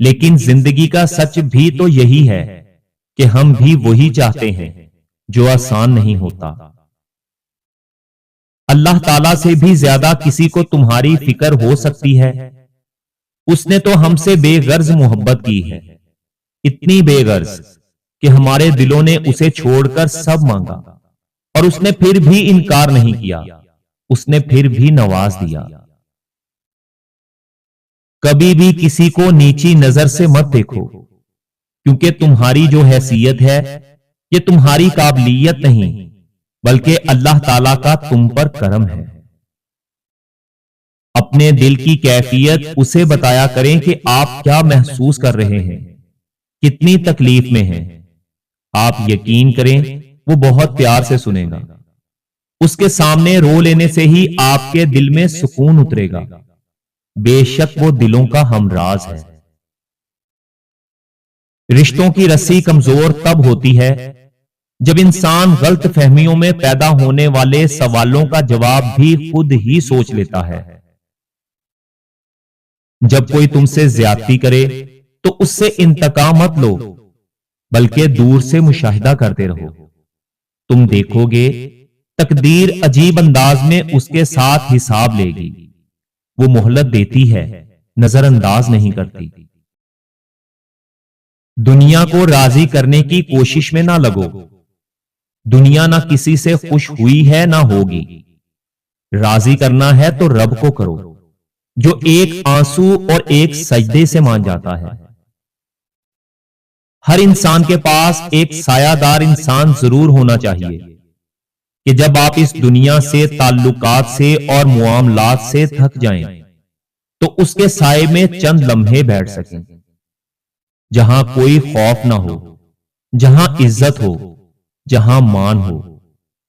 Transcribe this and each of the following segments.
لیکن زندگی کا سچ بھی تو یہی ہے کہ ہم بھی وہی چاہتے ہیں جو آسان نہیں ہوتا۔ اللہ تعالیٰ سے بھی زیادہ کسی کو تمہاری فکر ہو سکتی ہے؟ اس نے تو ہم سے بے غرض محبت کی ہے، اتنی بے غرض کہ ہمارے دلوں نے اسے چھوڑ کر سب مانگا، اور اس نے پھر بھی انکار نہیں کیا، اس نے پھر بھی نواز دیا۔ کبھی بھی کسی کو نیچی نظر سے مت دیکھو، کیونکہ تمہاری جو حیثیت ہے یہ تمہاری قابلیت نہیں بلکہ اللہ تعالیٰ کا تم پر کرم ہے۔ اپنے دل کی کیفیت اسے بتایا کریں کہ آپ کیا محسوس کر رہے ہیں، کتنی تکلیف میں ہیں۔ آپ یقین کریں وہ بہت پیار سے سنے گا۔ اس کے سامنے رو لینے سے ہی آپ کے دل میں سکون اترے گا۔ بے شک وہ دلوں کا ہمراز ہے۔ رشتوں کی رسی کمزور تب ہوتی ہے جب انسان غلط فہمیوں میں پیدا ہونے والے سوالوں کا جواب بھی خود ہی سوچ لیتا ہے۔ جب کوئی تم سے زیادتی کرے تو اس سے انتقام مت لو، بلکہ دور سے مشاہدہ کرتے رہو۔ تم دیکھو گے تقدیر عجیب انداز میں اس کے ساتھ حساب لے گی۔ وہ مہلت دیتی ہے، نظر انداز نہیں کرتی۔ دنیا کو راضی کرنے کی کوشش میں نہ لگو۔ دنیا نہ کسی سے خوش ہوئی ہے نہ ہوگی۔ راضی کرنا ہے تو رب کو کرو، جو ایک آنسو اور ایک سجدے سے مان جاتا ہے۔ ہر انسان کے پاس ایک سایہ دار انسان ضرور ہونا چاہیے کہ جب آپ اس دنیا سے، تعلقات سے اور معاملات سے تھک جائیں تو اس کے سائے میں چند لمحے بیٹھ سکیں، جہاں کوئی خوف نہ ہو، جہاں عزت ہو، جہاں مان ہو،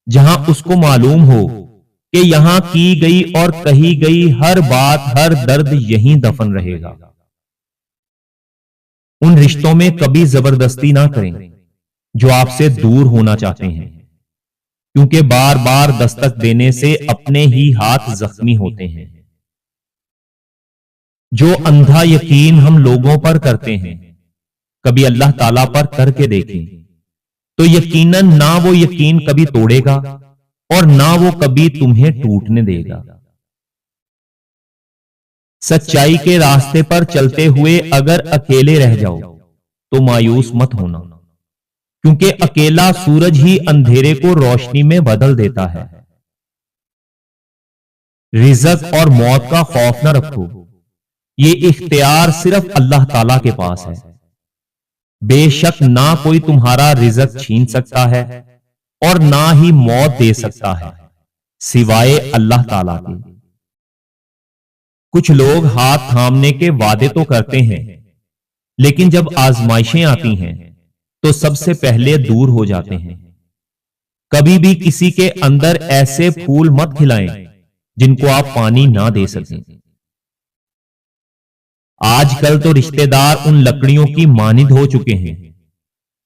جہاں اس کو معلوم ہو کہ یہاں کی گئی اور کہی گئی ہر بات، ہر درد یہیں دفن رہے گا۔ ان رشتوں میں کبھی زبردستی نہ کریں جو آپ سے دور ہونا چاہتے ہیں، کیونکہ بار بار دستک دینے سے اپنے ہی ہاتھ زخمی ہوتے ہیں۔ جو اندھا یقین ہم لوگوں پر کرتے ہیں، کبھی اللہ تعالیٰ پر کر کے دیکھیں تو یقیناً نہ وہ یقین کبھی توڑے گا اور نہ وہ کبھی تمہیں ٹوٹنے دے گا۔ سچائی کے راستے پر چلتے ہوئے اگر اکیلے رہ جاؤ تو مایوس مت ہونا، کیونکہ اکیلا سورج ہی اندھیرے کو روشنی میں بدل دیتا ہے۔ رزق اور موت کا خوف نہ رکھو، یہ اختیار صرف اللہ تعالیٰ کے پاس ہے۔ بے شک نہ کوئی تمہارا رزق چھین سکتا ہے اور نہ ہی موت دے سکتا ہے سوائے اللہ تعالیٰ کے۔ کچھ لوگ ہاتھ تھامنے کے وعدے تو کرتے ہیں، لیکن جب آزمائشیں آتی ہیں تو سب سے پہلے دور ہو جاتے ہیں۔ کبھی بھی کسی کے اندر ایسے پھول مت کھلائیں جن کو آپ پانی نہ دے سکیں۔ آج کل تو رشتہ دار ان لکڑیوں کی مانند ہو چکے ہیں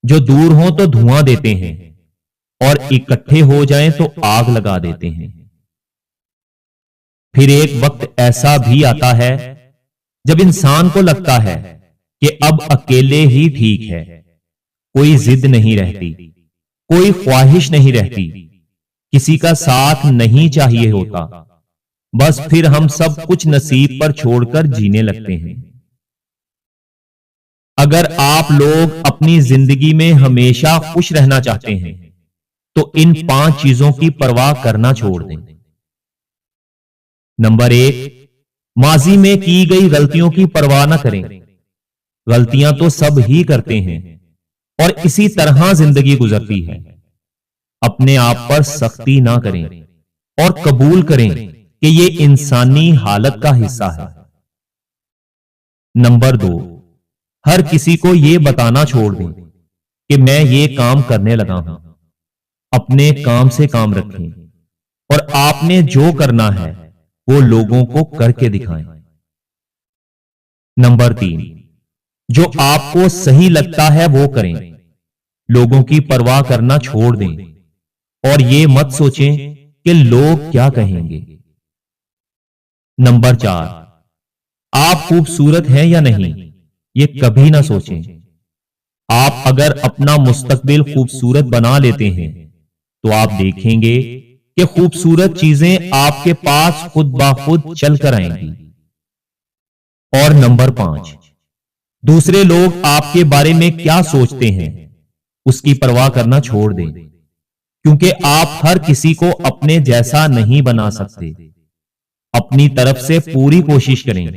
جو دور ہوں تو دھواں دیتے ہیں اور اکٹھے ہو جائیں تو آگ لگا دیتے ہیں۔ پھر ایک وقت ایسا بھی آتا ہے جب انسان کو لگتا ہے کہ اب اکیلے ہی ٹھیک ہے، کوئی ضد نہیں رہتی، کوئی خواہش نہیں رہتی، کسی کا ساتھ نہیں چاہیے ہوتا، بس پھر ہم سب کچھ نصیب پر چھوڑ کر جینے لگتے ہیں۔ اگر آپ لوگ اپنی زندگی میں ہمیشہ خوش رہنا چاہتے ہیں تو ان 5 چیزوں کی پرواہ کرنا چھوڑ دیں۔ نمبر 1، ماضی میں کی گئی غلطیوں کی پرواہ نہ کریں۔ غلطیاں تو سب ہی کرتے ہیں اور اسی طرح زندگی گزرتی ہے۔ اپنے آپ پر سختی نہ کریں اور قبول کریں کہ یہ انسانی حالت کا حصہ ہے۔ نمبر 2، ہر کسی کو یہ بتانا چھوڑ دیں کہ میں یہ کام کرنے لگا ہوں۔ اپنے کام سے کام رکھیں اور آپ نے جو کرنا ہے وہ لوگوں کو کر کے دکھائیں۔ نمبر 3، جو آپ کو صحیح لگتا ہے وہ کریں، لوگوں کی پرواہ کرنا چھوڑ دیں اور یہ مت سوچیں کہ لوگ کیا کہیں گے۔ نمبر 4، آپ خوبصورت ہیں یا نہیں، یہ کبھی نہ سوچیں۔ آپ اگر اپنا مستقبل خوبصورت بنا لیتے ہیں تو آپ دیکھیں گے کہ خوبصورت چیزیں آپ کے پاس خود بخود چل کر آئیں گی۔ اور نمبر 5، دوسرے لوگ آپ کے بارے میں کیا سوچتے ہیں اس کی پرواہ کرنا چھوڑ دیں، کیونکہ آپ ہر کسی کو اپنے جیسا نہیں بنا سکتے۔ اپنی طرف سے پوری کوشش کریں،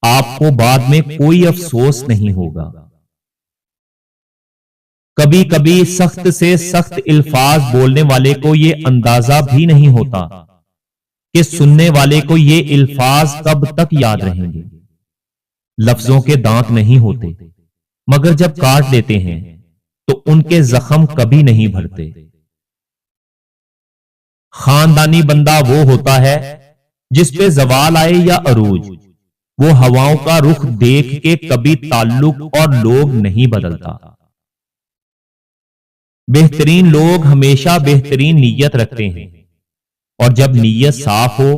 آپ کو بعد میں کوئی افسوس نہیں ہوگا۔ کبھی کبھی سخت سے سخت الفاظ بولنے والے کو یہ اندازہ بھی نہیں ہوتا کہ سننے والے کو یہ الفاظ کب تک یاد رہیں گے۔ لفظوں کے دانت نہیں ہوتے، مگر جب کاٹ لیتے ہیں تو ان کے زخم کبھی نہیں بھرتے۔ خاندانی بندہ وہ ہوتا ہے جس پہ زوال آئے یا عروج، وہ ہواؤں کا رخ دیکھ کے کبھی تعلق اور لوگ نہیں بدلتا۔ بہترین لوگ ہمیشہ بہترین نیت رکھتے ہیں، اور جب نیت صاف ہو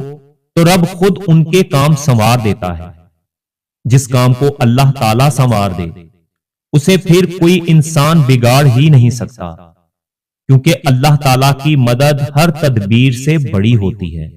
تو رب خود ان کے کام سنوار دیتا ہے۔ جس کام کو اللہ تعالیٰ سنوار دے اسے پھر کوئی انسان بگاڑ ہی نہیں سکتا، کیونکہ اللہ تعالیٰ کی مدد ہر تدبیر سے بڑی ہوتی ہے۔